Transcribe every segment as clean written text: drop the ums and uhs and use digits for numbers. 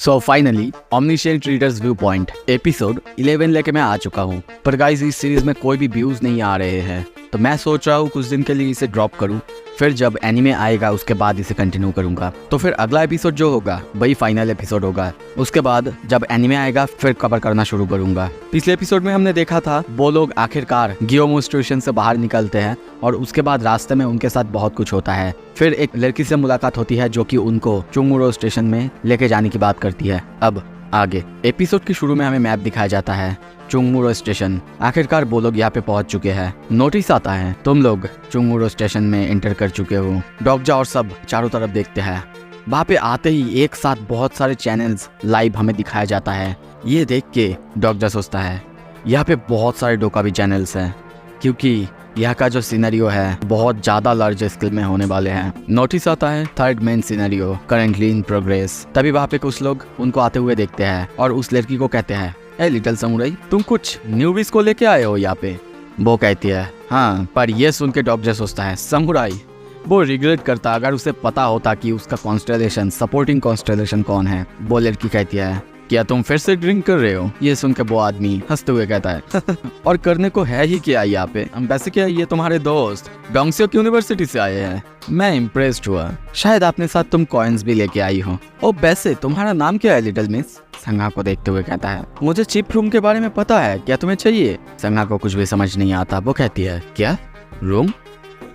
सो finally omniscient reader's viewpoint episode 11 लेके मैं आ चुका हूँ। पर गाइस इस सीरीज में कोई भी व्यूज नहीं आ रहे हैं, तो मैं सोच रहा हूँ कुछ दिन के लिए इसे ड्रॉप करूँ, फिर जब एनीमे आएगा उसके बाद इसे कंटिन्यू करूंगा। तो फिर अगला एपिसोड जो होगा वही फाइनल एपिसोड होगा। उसके बाद जब एनीमे आएगा फिर कवर करना शुरू करूंगा। पिछले एपिसोड में हमने देखा था वो लोग आखिरकार गियोमो स्टेशन से बाहर निकलते हैं और उसके बाद रास्ते में उनके साथ बहुत कुछ होता है। फिर एक लड़की से मुलाकात होती है जो कि उनको चुंगमुरो स्टेशन में लेके जाने की बात करती है। अब आगे एपिसोड के शुरू में हमें मैप दिखाया जाता है चुंगमुरो स्टेशन। आखिरकार वो लोग यहाँ पे पहुंच चुके हैं। नोटिस आता है तुम लोग चुंगमुरो स्टेशन में एंटर कर चुके हो। डॉगजा और सब चारों तरफ देखते हैं। वहाँ पे आते ही एक साथ बहुत सारे चैनल्स लाइव हमें दिखाया जाता है। ये देख के डॉगजा सोचता है यहाँ पे बहुत सारे डोकाबी चैनल्स हैं, क्योंकि यहाँ का जो सिनेरियो है बहुत ज्यादा लार्ज स्केल में होने वाले हैं। नोटिस आता है third main scenario currently in progress. तभी वहाँ पे कुछ लोग उनको आते हुए देखते हैं और उस लड़की को कहते हैं, ए लिटिल समुराई, तुम कुछ न्यूबीज को लेके आए हो यहाँ पे? वो कहती है हाँ, पर ये सुन के डॉक्टर सोचता है समुराई। वो रिग्रेट करता अगर उसे पता होता कि उसका कॉन्स्टेलेशन सपोर्टिंग कॉन्स्टेलेशन कौन है। वो लड़की कहती है क्या तुम फिर से ड्रिंक कर रहे हो? ये सुन के वो आदमी हंसते हुए कहता है और करने को है ही क्या यहाँ पे? वैसे क्या ये तुम्हारे दोस्त डोंगसियोक यूनिवर्सिटी से आए हैं? मैं इम्प्रेस्ड हुआ। शायद आपने साथ तुम कॉइन्स भी लेके आई हो। ओ वैसे तुम्हारा नाम क्या है लिटिल मिस? संगा को देखते हुए कहता है मुझे चिप रूम के बारे में पता है, क्या तुम्हें चाहिए? संगा को कुछ भी समझ नहीं आता। वो कहती है क्या रूम?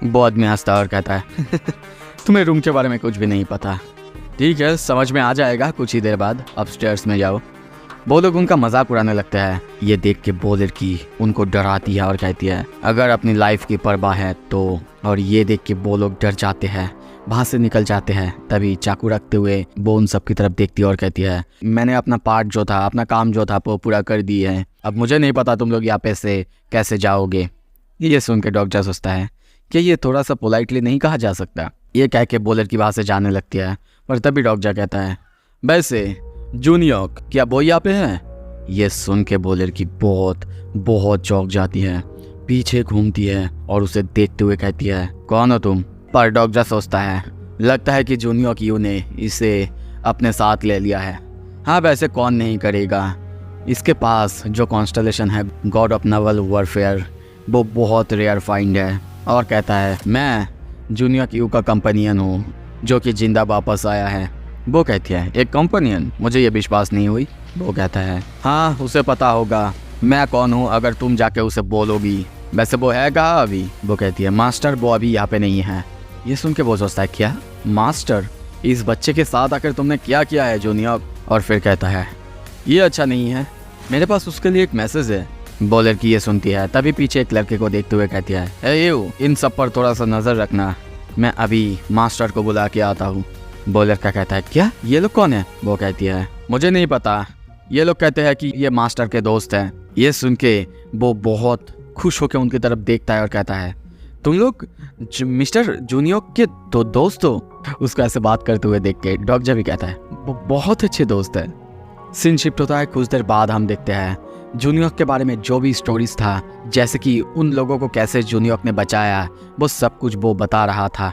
वो आदमी हंसता और कहता है तुम्हें रूम के बारे में कुछ भी नहीं पता। ठीक है, समझ में आ जाएगा कुछ ही देर बाद। अपस्टेयर्स में जाओ। वो लोग उनका मजाक उड़ाने लगते हैं। ये देख के वो लड़की उनको डराती है और कहती है अगर अपनी लाइफ की परवाह है तो। और ये देख के वो लोग डर जाते हैं, वहाँ से निकल जाते हैं। तभी चाकू रखते हुए वो उन सब की तरफ देखती है और कहती है मैंने अपना पार्ट जो था, अपना काम जो था वो पूरा कर दिए है। अब मुझे नहीं पता तुम लोग यहाँ पे से कैसे जाओगे। ये सुन के डॉक्टर सोचता है कि ये थोड़ा सा पोलाइटली नहीं कहा जा सकता। ये कह के वो लड़की वहाँ से जाने लगती है। पर तभी डॉक्टर कहता है वैसे जूनियोक क्या वो यहाँ पे है? ये सुन के वो लड़की बहुत चौंक जाती है, पीछे घूमती है और उसे देखते हुए कहती है कौन हो तुम? पर डॉक्टर सोचता है लगता है कि जूनियोक यू ने इसे अपने साथ ले लिया है। हाँ वैसे कौन नहीं करेगा, इसके पास जो कॉन्स्टेलेशन है गॉड ऑफ नवल वॉरफेयर वो बहुत रेयर फाइंड है। और कहता है मैं जूनियोक यू का कंपेनियन हूँ जो कि जिंदा वापस आया है। वो कहती है एक कंपेनियन? मुझे ये विश्वास नहीं हुई। वो कहता है हाँ उसे पता होगा मैं कौन हूँ अगर तुम जाके उसे बोलोगी। वैसे वो है कहाँ अभी? वो कहती है मास्टर वो अभी यहाँ पे नहीं है। ये सुन के वो सोचता है क्या मास्टर? इस बच्चे के साथ आकर तुमने क्या किया है जूनियर? और फिर कहता है ये अच्छा नहीं है, मेरे पास उसके लिए एक मैसेज है। वो लड़की ये सुनती है। तभी पीछे एक लड़के को देखते हुए कहती है ए यू, इन सब पर थोड़ा सा नजर रखना, मैं अभी मास्टर को बुला के आता हूँ। वो लड़का कहता है क्या ये लोग कौन है? वो कहती है मुझे नहीं पता, ये लोग कहते हैं कि ये मास्टर के दोस्त हैं। ये सुन के वो बहुत खुश होकर उनकी तरफ देखता है और कहता है तुम लोग मिस्टर जूनियोक के दोस्त हो? उसको ऐसे बात करते हुए देख के डॉक्टर भी कहता है वो बहुत अच्छे दोस्त है। सीन शिफ्ट होता है। कुछ देर बाद हम देखते हैं जूनियोक के बारे में जो भी स्टोरीज था, जैसे कि उन लोगों को कैसे जूनियोक ने बचाया, वो सब कुछ वो बता रहा था।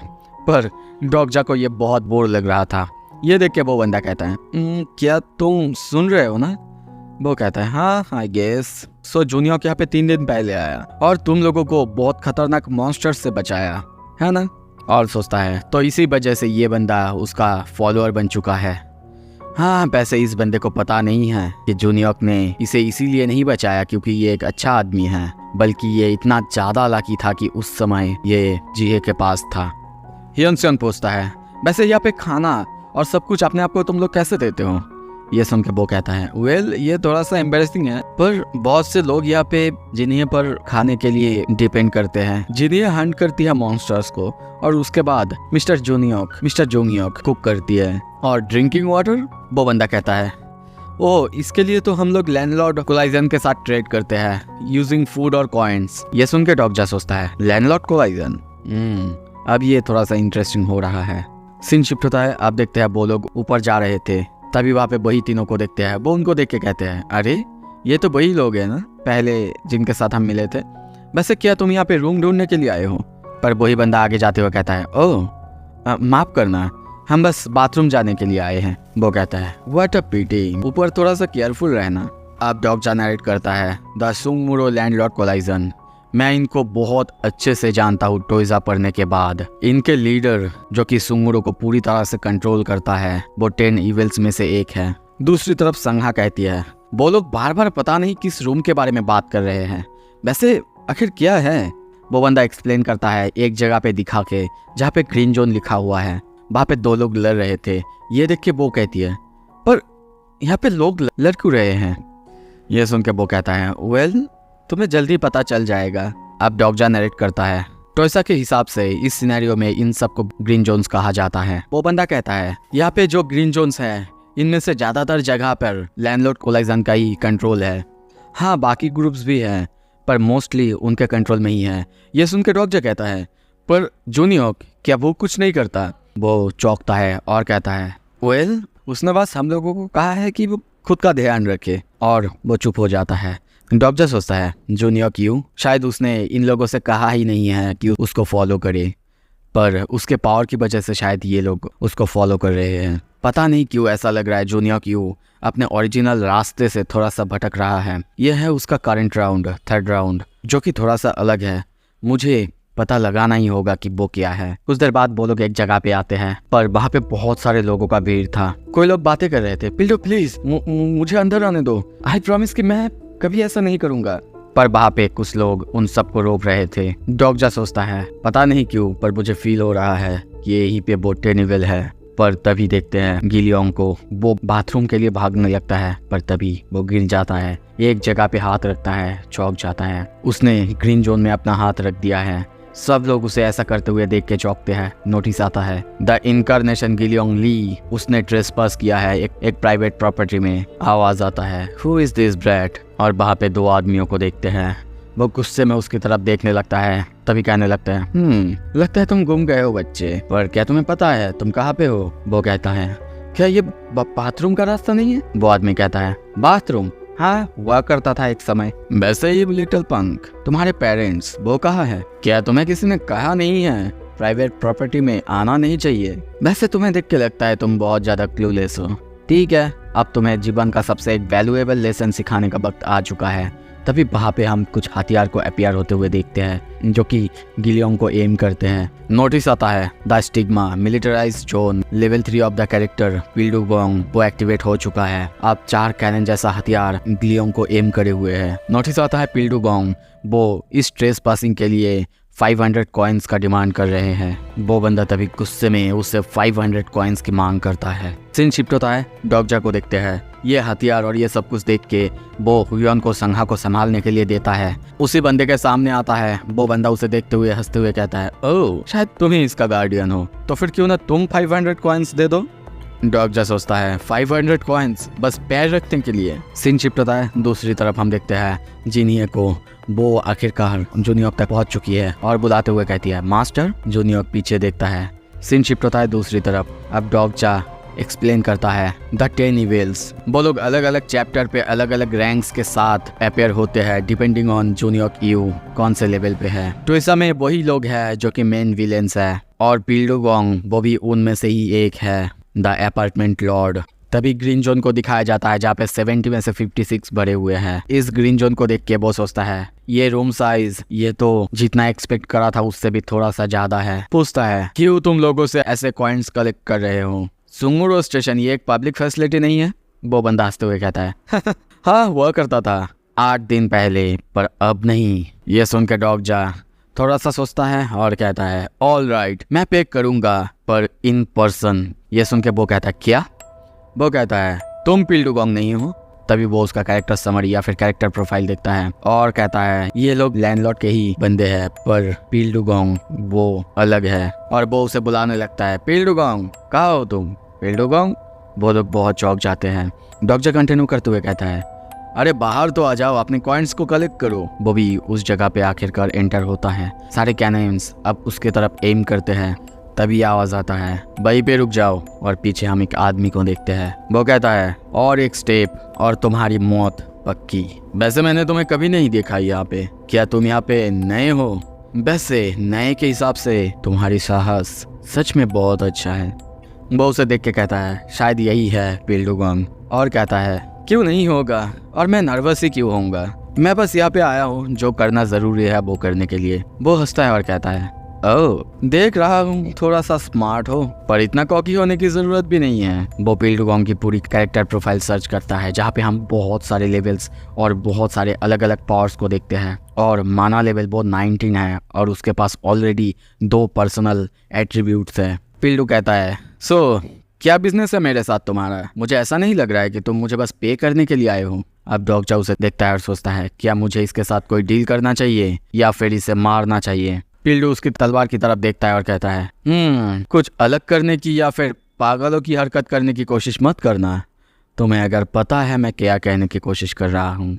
पर डॉगजा को ये बहुत बोर लग रहा था। ये देख के वो बंदा कहता है क्या तुम सुन रहे हो ना? वो कहता है हाँ आई गेस सो। जूनियोक यहाँ पे 3 दिन पहले आया और तुम लोगों को बहुत खतरनाक मॉन्स्टर से बचाया है ना? और सोचता है तो इसी वजह से ये बंदा उसका फॉलोअर बन चुका है। हाँ वैसे इस बंदे को पता नहीं है कि जूनियोक ने इसे इसीलिए नहीं बचाया क्योंकि ये एक अच्छा आदमी है, बल्कि ये इतना ज्यादा लाकी था कि उस समय ये जीए के पास था। हियनसन पूछता है वैसे यहाँ पे खाना और सब कुछ अपने आप को तुम लोग कैसे देते हो? ये सुन के वो कहता है वेल ये थोड़ा सा एम्बेरसिंग है, पर बहुत से लोग यहाँ पे जिन्हें पर खाने के लिए डिपेंड करते हैं, जिन्हें हंट करती है मॉन्स्टर्स को और उसके बाद मिस्टर जूनियोक कुक करती है। और ड्रिंकिंग वाटर? वो बंदा कहता है ओ इसके लिए तो हम लोग लैंडलॉर्ड कोलाइजन के साथ ट्रेड करते हैं यूजिंग फूड और कॉइन्स। ये सुन के डॉक्टर सोचता है लैंडलॉर्ड कोलाइजन, अब ये थोड़ा सा इंटरेस्टिंग हो रहा है। सीन शिफ्ट होता है। आप देखते हैं वो लोग ऊपर जा रहे थे। तभी वहाँ पे वही तीनों को देखते हैं। वो उनको देख के कहते हैं अरे ये तो वही लोग हैं ना पहले जिनके साथ हम मिले थे। वैसे क्या तुम यहाँ पे रूम ढूंढने के लिए आए हो? पर वही बंदा आगे जाते हुए कहता है ओह माफ करना, हम बस बाथरूम जाने के लिए आए हैं। वो कहता है व्हाट अ पिटी, ऊपर थोड़ा सा केयरफुल रहना। अब डॉक्टर नरेट करता है द सुंगमुरो लैंडलॉर्ड कोलाइजन। मैं इनको बहुत अच्छे से जानता हूँ टोइजा पढ़ने के बाद। इनके लीडर जो कि सुंगमुरो को पूरी तरह से कंट्रोल करता है वो 10 इविल्स में से एक है। दूसरी तरफ संघा कहती है वो लोग बार बार पता नहीं किस रूम के बारे में बात कर रहे हैं, वैसे आखिर क्या है। वो बंदा एक्सप्लेन करता है एक जगह पे दिखा के जहाँ पे ग्रीन जोन लिखा हुआ है, वहाँ पे 2 लोग लड़ रहे थे। ये देख के वो कहती है पर यहाँ पे लोग लड़ क्यों रहे हैं। ये सुन के वो कहता है वेल तुम्हें जल्दी पता चल जाएगा। अब डॉक्टर नरेट करता है टोइसा के हिसाब से इस सिनेरियो में इन सबको ग्रीन जोन्स कहा जाता है। वो बंदा कहता है यहाँ पे जो ग्रीन जोन्स है इनमें से ज्यादातर जगह पर लैंडलॉर्ड कोलाइजन का ही कंट्रोल है। हाँ बाकी ग्रुप्स भी हैं पर मोस्टली उनके कंट्रोल में ही है। ये सुन के डॉक्टर कहता है पर जूनियर क्या वो कुछ नहीं करता। वो चौंकता है और कहता है वेल उसने बस हम लोगों को कहा है कि वो खुद का ध्यान रखे, और वो चुप हो जाता है। डॉक्टर सोचता है जूनियर क्यों, शायद उसने इन लोगों से कहा ही नहीं है कि उसको फॉलो करे, पर उसके पावर की वजह से शायद ये लोग उसको फॉलो कर रहे हैं। पता नहीं क्यों ऐसा लग रहा है जूनियर क्यों अपने ओरिजिनल रास्ते से थोड़ा सा भटक रहा है। यह है उसका करंट राउंड, 3rd राउंड, जो कि थोड़ा सा अलग है। मुझे पता लगाना ही होगा कि वो क्या है। कुछ देर बाद वो लोग एक जगह पे आते हैं पर वहाँ पे बहुत सारे लोगों का भीड़ था। कोई लोग बातें कर रहे थे पिल्डो प्लीज मुझे अंदर आने दो, आई प्रॉमिस कि मैं कभी ऐसा नहीं करूंगा। पर वहाँ पे कुछ लोग उन सबको रोक रहे थे। डॉक्टर सोचता है पता नहीं क्यों पर मुझे फील हो रहा है कि यहीं पे वो टेनिवेल है। पर तभी देखते हैं गिलियोंग को, वो बाथरूम के लिए भागने लगता है पर तभी वो गिर जाता है। एक जगह पे हाथ रखता है, चौंक जाता है। उसने ग्रीन जोन में अपना हाथ रख दिया है। सब लोग उसे ऐसा करते हुए देख के चौंकते हैं। नोटिस आता है द इनकारनेशन गिलियोंग ली, उसने ट्रेसपास किया है एक प्राइवेट प्रॉपर्टी में। आवाज आता है हु इज दिस ब्रैट, और वहाँ पे 2 आदमियों को देखते हैं। वो गुस्से में उसकी तरफ देखने लगता है। तभी कहने लगता है लगता है तुम गुम गए हो बच्चे, पर क्या तुम्हें पता है तुम कहाँ पे हो। वो कहता है क्या ये बाथरूम का रास्ता नहीं है। वो आदमी कहता है बाथरूम, हाँ हुआ करता था एक समय। वैसे ये लिटिल पंक तुम्हारे पेरेंट्स वो कहाँ है, क्या तुम्हें किसी ने कहा नहीं है प्राइवेट प्रॉपर्टी में आना नहीं चाहिए। वैसे तुम्हें देख के लगता है तुम बहुत ज्यादा क्लूलेस हो। ठीक है अब तुम्हें जीवन का सबसे एक वैल्यूएबल लेसन सिखाने का वक्त आ चुका है। तभी वहाँ पे हम कुछ हथियार को अपीयर होते हुए देखते हैं जो कि गिलियोंग को एम करते हैं। नोटिस आता है the stigma militarized zone level 3 of the character पिल्डुगोंग वो एक्टिवेट हो चुका है। अब 4 कैनन जैसा हथियार गिलियोंग को एम करे हुए है। नोटिस आता है पिल्डुगोंग वो इस ट्रेस पासिंग के लिए 500 कॉइन्स का डिमांड कर रहे हैं। वो बंदा तभी गुस्से में उससे 500 कॉइन्स की मांग करता है। सीन शिफ्ट होता है, डॉक्टर को देखते हैं। ये हथियार और ये सब कुछ देख के वो हुयन को संघा को संभालने के लिए देता है। उसी बंदे के सामने आता है। वो बंदा उसे देखते हुए हंसते हुए कहता है ओह शायद तुम ही इसका गार्डियन हो, तो फिर क्यों ना तुम 500 कॉइन्स दे दो। डॉक्टर सोचता है 500 कॉइन्स बस पैर रखने के लिए। सीन शिफ्ट होता है, दूसरी तरफ हम देखते हैं जिनिया को। वो आखिरकार जूनियर तक पहुंच चुकी है और बुलाते हुए कहती है मास्टर। जूनियर पीछे देखता है। सीन शिफ्ट होता है दूसरी तरफ। अब डॉक्टर एक्सप्लेन करता है द 10 इविल्स वो लोग अलग अलग चैप्टर पे अलग अलग रैंक्स के साथ अपीयर होते हैं डिपेंडिंग ऑन जूनियर क्यू कौन से लेवल पे है। तो इस समय वही लोग हैं जो कि मेन विलेंस है, और पिल्डुगोंग वो भी उनमें से ही एक है, द अपार्टमेंट लॉर्ड। तभी ग्रीन जोन को दिखाया जाता है जहाँ पे 70 में से 56 भरे हुए हैं। इस ग्रीन जोन को देख के वो सोचता है ये रूम साइज ये तो जितना एक्सपेक्ट करा था उससे भी थोड़ा सा ज्यादा है। पूछता है क्यों तुम लोगों से ऐसे कॉइन्स कलेक्ट कर रहे हो, सुंगमुरो स्टेशन ये एक पब्लिक फैसिलिटी नहीं है। वो बंदा हंसते हुए कहता है हाँ हुआ करता था 8 दिन पहले पर अब नहीं। ये सुन के डॉक्टर थोड़ा सा सोचता है और कहता है ऑल राइट मैं पे करूंगा पर इन पर्सन। ये सुन के वो कहता है क्या। वो कहता है तुम पिल्डुगोंग नहीं हो। तभी वो उसका कैरेक्टर समरी या फिर कैरेक्टर प्रोफाइल देखता है और कहता है ये लोग लैंडलॉर्ड के ही बंदे हैं पर पिल्डुगोंग वो अलग है। और वो उसे बुलाने लगता है पिल्डुगोंग कहाँ हो तुम पिल्डुगोंग। वो लोग बहुत चौंक जाते हैं। डॉक्टर कंटिन्यू करते हुए कहता है अरे बाहर तो आ जाओ अपने कॉइन्स को कलेक्ट करो। वो भी उस जगह पे आखिरकार एंटर होता है। सारे कैनन्स अब उसके तरफ एम करते हैं। तभी आवाज आता है वहीं पे रुक जाओ, और पीछे हम एक आदमी को देखते हैं। वो कहता है और एक स्टेप और तुम्हारी मौत पक्की। वैसे मैंने तुम्हें कभी नहीं देखा यहाँ पे, क्या तुम यहाँ पे नए हो। वैसे नए के हिसाब से तुम्हारी साहस सच में बहुत अच्छा है। वो उसे देख के कहता है शायद यही है पिल्डुगोंग, और कहता है क्यों नहीं होगा, और मैं नर्वस ही क्यों होऊंगा, मैं बस यहाँ पे आया हूँ जो करना जरूरी है वो करने के लिए। वो हंसता है और कहता है ओह देख रहा हूँ थोड़ा सा स्मार्ट हो, पर इतना कॉकी होने की जरूरत भी नहीं है। वो पिल्डुगोंग की पूरी कैरेक्टर प्रोफाइल सर्च करता है जहाँ पे हम बहुत सारे लेवल्स और बहुत सारे अलग अलग पावर्स को देखते हैं, और माना लेवल वो 19 है और उसके पास ऑलरेडी 2 पर्सनल एट्रीब्यूट्स हैं। पिल्डू कहता है सो क्या बिजनेस है मेरे साथ तुम्हारा, मुझे ऐसा नहीं लग रहा है कि तुम मुझे बस पे करने के लिए आए हो। अब डॉगजा उसे देखता है और सोचता है क्या मुझे इसके साथ कोई डील करना चाहिए या फिर इसे मारना चाहिए। पिल्डू उसकी तलवार की तरफ देखता है और कहता है कुछ अलग करने की या फिर पागलों की हरकत करने की कोशिश मत करना, तुम्हें अगर पता है मैं क्या कहने की कोशिश कर रहा हूँ।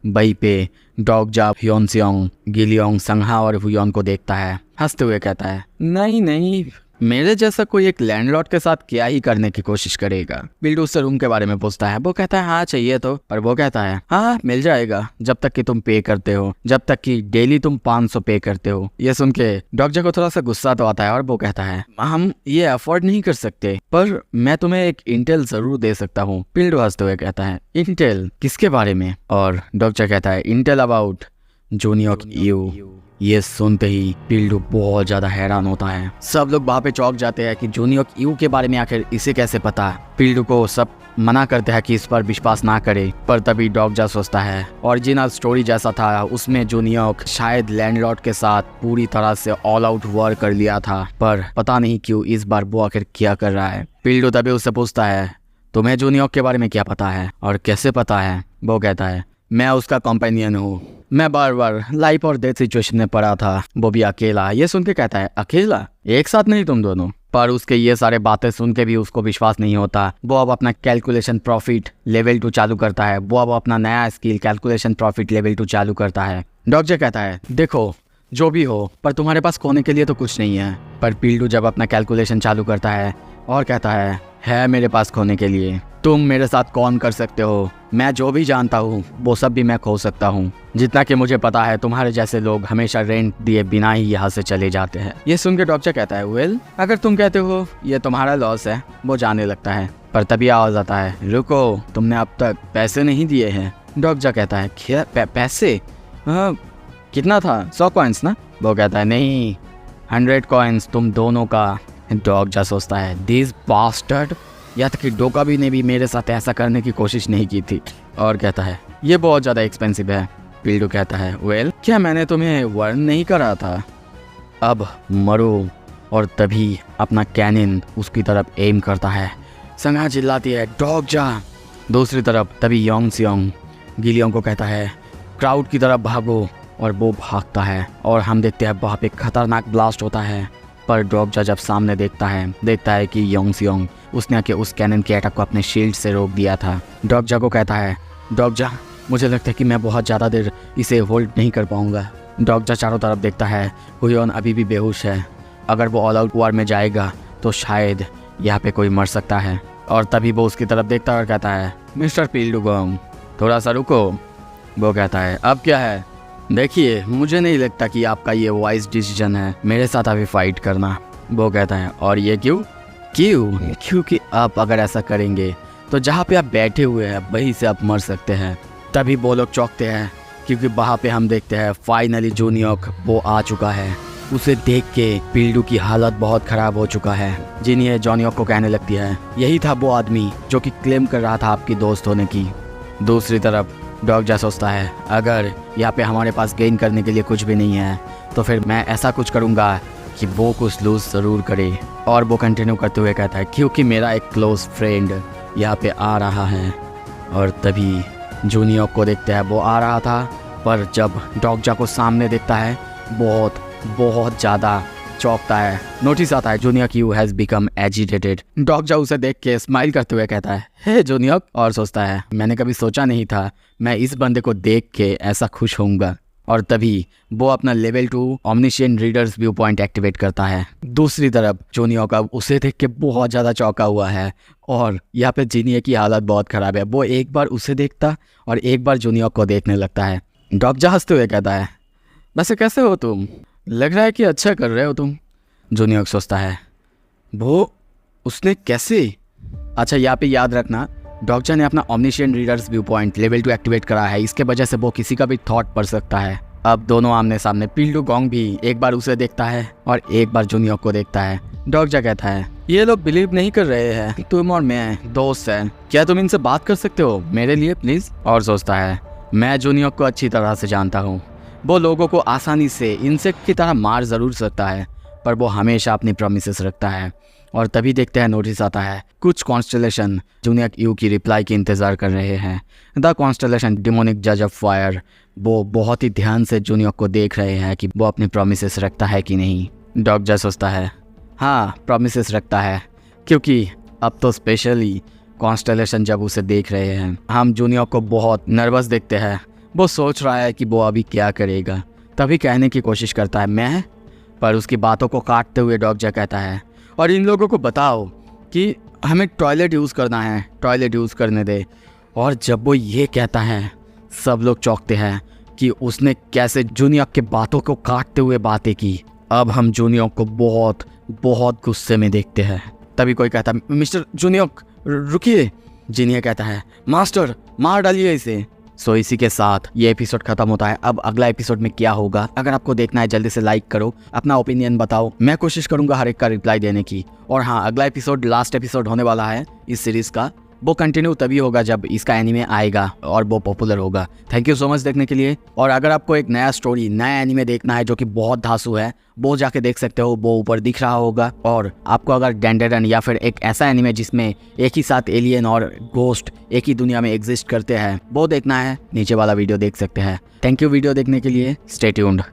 वहीं पे डॉगजा ह्योनसियोंग, गिलियोंग, संघा और हुयोन को देखता है, हंसते हुए कहता है नहीं नहीं, मेरे जैसा कोई एक लैंडलॉर्ड के साथ क्या ही करने की कोशिश करेगा। पिल्डू उससे रूम के बारे में पूछता है, वो कहता है हाँ चाहिए तो, और वो कहता है हाँ मिल जाएगा जब तक कि तुम पे करते हो, जब तक कि डेली तुम 500 पे करते हो। ये सुन के डॉगजा को थोड़ा सा गुस्सा तो आता है और वो कहता है हम ये अफोर्ड नहीं कर सकते, पर मैं तुम्हें एक इंटेल जरूर दे सकता हूँ। पिल्डू हंसते हुए कहता है इंटेल किसके बारे में, और डॉगजा कहता है इंटेल अबाउट जूनियर यू। ये सुनते ही पिल्डू बहुत ज्यादा हैरान होता है। सब लोग वहाँ पे चौंक जाते हैं कि जूनियर यू के बारे में आखिर इसे कैसे पता। पिल्डू को सब मना करते हैं कि इस पर विश्वास ना करे, पर तभी डॉगजा सोचता है ओरिजिनल स्टोरी जैसा था उसमें जूनियर शायद लैंडलॉर्ड के साथ पूरी तरह से ऑल आउट वॉर कर लिया था, पर पता नहीं क्यों इस बार वो आखिर क्या कर रहा है। पिल्डू तभी उससे पूछता है तुम्हें जूनियर के बारे में क्या पता है और कैसे पता है। वो कहता है मैं उसका कंपेनियन हूँ, मैं बार बार लाइफ और डेथ सिचुएशन में पड़ा था, वो भी अकेला। ये सुन के कहता है अकेला, एक साथ नहीं तुम दोनों। पर उसके ये सारे बातें सुन के भी उसको विश्वास नहीं होता। वो अब अपना कैलकुलेशन प्रॉफिट लेवल 2 चालू करता है। वो अब अपना नया स्किल कैलकुलेशन प्रॉफिट लेवल 2 चालू करता है। डॉगजा कहता है देखो जो भी हो, पर तुम्हारे पास खोने के लिए तो कुछ नहीं है। पर पिल्डू जब अपना कैलकुलेशन चालू करता है और कहता है मेरे पास खोने के लिए, तुम मेरे साथ कौन कर सकते हो, मैं जो भी जानता हूँ वो सब भी मैं खो सकता हूँ। जितना कि मुझे पता है तुम्हारे जैसे लोग हमेशा रेंट दिए बिना ही यहाँ से चले जाते हैं। ये सुन के डॉगजा कहता है वेल अगर तुम कहते हो ये तुम्हारा लॉस है। वो जाने लगता है, पर तभी आवाज आता है रुको तुमने अब तक पैसे नहीं दिए हैं। डॉगजा कहता है क्या पैसे, कितना था 100 कॉइन्स ना। वो कहता है नहीं 100 कॉइन्स तुम दोनों का। डॉगजा सोचता है दिस बास्टर्ड, यहाँ तक कि डोका भी ने भी मेरे साथ ऐसा करने की कोशिश नहीं की थी, और कहता है ये बहुत ज़्यादा एक्सपेंसिव है। पिल्डू कहता है वेल क्या मैंने तुम्हें वार्न नहीं करा था, अब मरो। और तभी अपना कैनिन उसकी तरफ एम करता है। संघा चिल्लाती है डॉगजा। दूसरी तरफ तभी योंगसियोंग गिलियोंग को कहता है क्राउड की तरफ भागो, और वो भागता है और हम देखते हैं वहाँ पे खतरनाक ब्लास्ट होता है। पर डॉगजा जब सामने देखता है कि योंगसियोंग उसने आके उस कैनन के अटैक को अपने शील्ड से रोक दिया था। डॉगजा को कहता है डॉगजा मुझे लगता है कि मैं बहुत ज़्यादा देर इसे होल्ड नहीं कर पाऊंगा। डॉगजा चारों तरफ देखता है, हुयोन अभी भी बेहोश है, अगर वो ऑल आउट वॉर में जाएगा तो शायद यहाँ पे कोई मर सकता है। और तभी वो उसकी तरफ देखता है और कहता है मिस्टर पिल्डुगोंग थोड़ा सा रुको। वो कहता है अब क्या है, देखिए मुझे नहीं लगता कि आपका ये वाइज डिसीजन है मेरे साथ अभी फाइट करना। वो कहता है और ये क्योंकि आप अगर ऐसा करेंगे तो जहाँ पे आप बैठे हुए हैं वहीं से आप मर सकते हैं। तभी वो लोग चौंकते हैं क्योंकि वहाँ पे हम देखते हैं फाइनली जूनियर वो आ चुका है। उसे देख के पिल्डू की हालत बहुत ख़राब हो चुका है। जिन्हें जॉनियोक को कहने लगती है यही था वो आदमी जो कि क्लेम कर रहा था आपकी दोस्त होने की। दूसरी तरफ डॉगजा सोचता है अगर यहाँ पे हमारे पास गेन करने के लिए कुछ भी नहीं है तो फिर मैं ऐसा कुछ करूँगा कि वो कुछ लूज ज़रूर करे। और वो कंटिन्यू करते हुए कहता है क्योंकि मेरा एक क्लोज फ्रेंड यहाँ पे आ रहा है। और तभी जूनियर को देखते हैं वो आ रहा था, पर जब डॉगजा को सामने देखता है बहुत ज़्यादा चौंकता है। नोटिस आता है junior you has become agitated. Dokja उसे देख के स्माइल करते हुए कहता है हे जूनियर, और सोचता है मैंने कभी सोचा नहीं था मैं इस बंदे को देख के ऐसा खुश होऊंगा। और तभी वो अपना level 2 omniscient reader's viewpoint activate करता है। दूसरी तरफ जूनियर का उसे देख के बहुत ज़्यादा चौंका हुआ है और यहाँ पे जीनियर की हालत बहुत ख़राब है। वो एक बार उसे देखता और एक बार जूनियर को देखने लगता है। डॉगजा हंसते हुए कहता है वैसे कैसे हो तुम, लग रहा है कि अच्छा कर रहे हो तुम। जूनियर सोचता है वो उसने कैसे? अच्छा, यहाँ पे याद रखना डॉक्टर ने अपना omniscient reader's viewpoint level 2 activate करा है। इसके वजह से वो किसी का भी थॉट पढ़ सकता है। अब दोनों आमने सामने। पिल्डू गोंग भी एक बार उसे देखता है और एक बार जूनियोक को देखता है। डॉक्टर कहता है, ये लोग बिलीव नहीं कर रहे हैं, तुम और मैं दोस्त हैं, क्या तुम इनसे बात कर सकते हो मेरे लिए प्लीज? और सोचता है, मैं जूनियोक को अच्छी तरह से जानता हूँ, वो लोगों को आसानी से इंसेक्ट की तरह मार जरूर सकता है, पर वो हमेशा अपनी प्रॉमिसेस रखता है। और तभी देखते हैं नोटिस आता है, कुछ कॉन्स्टेलेशन जूनियोक यू की रिप्लाई की इंतजार कर रहे हैं। द कॉन्स्टेलेशन डिमोनिक जज ऑफ फायर, वो बहुत ही ध्यान से जूनियोक को देख रहे हैं कि वो अपनी प्रॉमिसेस रखता है कि नहीं। डॉक्टर सोचता है, हाँ प्रॉमिसेस रखता है, क्योंकि अब तो स्पेशली कॉन्स्टेलेशन जब उसे देख रहे हैं। हम जूनियोक को बहुत नर्वस देखते हैं। वो सोच रहा है कि वो अभी क्या करेगा। तभी कहने की कोशिश करता है मैं, पर उसकी बातों को काटते हुए डॉक्टर कहता है, और इन लोगों को बताओ कि हमें टॉयलेट यूज़ करना है, टॉयलेट यूज़ करने दे। और जब वो ये कहता है सब लोग चौंकते हैं कि उसने कैसे जूनियोक के बातों को काटते हुए बातें की। अब हम जूनियोक को बहुत बहुत गुस्से में देखते हैं। तभी कोई कहता है, मिस्टर जूनियोक रुकिए। जिनिया कहता है, मास्टर मार डालिए इसे। सो इसी के साथ ये एपिसोड खत्म होता है। अब अगला एपिसोड में क्या होगा, अगर आपको देखना है जल्दी से लाइक करो, अपना ओपिनियन बताओ, मैं कोशिश करूंगा हर एक का रिप्लाई देने की। और हाँ, अगला एपिसोड लास्ट एपिसोड होने वाला है इस सीरीज का। वो कंटिन्यू तभी होगा जब इसका एनीमे आएगा और वो पॉपुलर होगा। थैंक यू सो मच देखने के लिए। और अगर आपको एक नया स्टोरी, नया एनीमे देखना है जो कि बहुत धांसू है, वो जाके देख सकते हो, वो ऊपर दिख रहा होगा। और आपको अगर डेंडेरन या फिर एक ऐसा एनीमे जिसमें एक ही साथ एलियन और गोस्ट एक ही दुनिया में एग्जिस्ट करते हैं, वो देखना है, नीचे वाला वीडियो देख सकते हैं। थैंक यू वीडियो देखने के लिए। Stay tuned.